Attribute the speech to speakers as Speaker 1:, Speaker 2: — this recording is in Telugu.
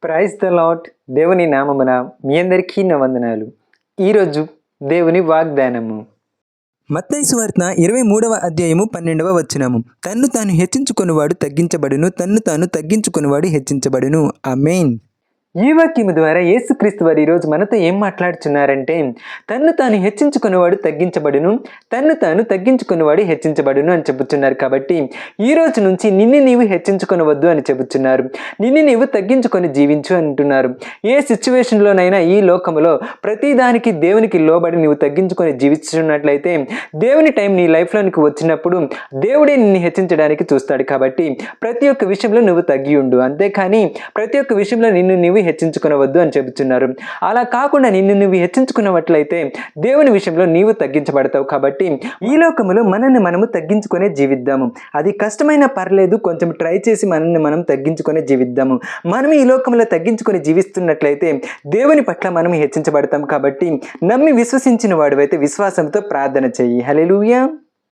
Speaker 1: Praise the lord. దేవుని నామమున మీ అందరికీ నా వందనాలు. ఈరోజు దేవుని వాగ్దానము
Speaker 2: మత్తయి సువార్త 23వ అధ్యాయము 12వ వచనము. తన్ను తాను హెచ్చించుకొనివాడు తగ్గించబడును, తన్ను తాను తగ్గించుకొనివాడు హెచ్చించబడును. ఆమేన్.
Speaker 1: ఈ వాక్యము ద్వారా యేసుక్రీస్తు వారు ఈరోజు మనతో ఏం మాట్లాడుచున్నారంటే, తన్ను తాను హెచ్చించుకునేవాడు తగ్గించబడును, తన్ను తాను తగ్గించుకునేవాడు హెచ్చించబడును అని చెబుతున్నారు. కాబట్టి ఈ రోజు నుంచి నిన్ను నీవు హెచ్చించుకొనవద్దు అని చెబుతున్నారు. నిన్ను నీవు తగ్గించుకొని జీవించు అంటున్నారు. ఏ సిచ్యువేషన్లోనైనా ఈ లోకములో ప్రతిదానికి దేవునికి లోబడి నీవు తగ్గించుకొని జీవిస్తున్నట్లయితే దేవుని టైం నీ లైఫ్లోనికి వచ్చినప్పుడు దేవుడే నిన్ను హెచ్చించడానికి చూస్తాడు. కాబట్టి ప్రతి ఒక్క విషయంలో నువ్వు తగ్గి ఉండు, అంతేకాని ప్రతి ఒక్క విషయంలో నిన్ను నీవు హెచ్చించుకునవద్దు అని చెబుతున్నారు. అలా కాకుండా నిన్ను నువ్వు హెచ్చించుకున్నట్లయితే దేవుని విషయంలో నీవు తగ్గించబడతావు. కాబట్టి ఈ లోకములో మనల్ని మనము తగ్గించుకునే జీవిద్దాము. అది కష్టమైన పర్లేదు, కొంచెం ట్రై చేసి మనల్ని మనం తగ్గించుకునే జీవిద్దాము. మనం ఈ లోకంలో తగ్గించుకొని జీవిస్తున్నట్లయితే దేవుని పట్ల మనం హెచ్చించబడతాం. కాబట్టి నమ్మి విశ్వసించిన వాడు అయితే విశ్వాసంతో ప్రార్థన చెయ్యి. హల్లెలూయా.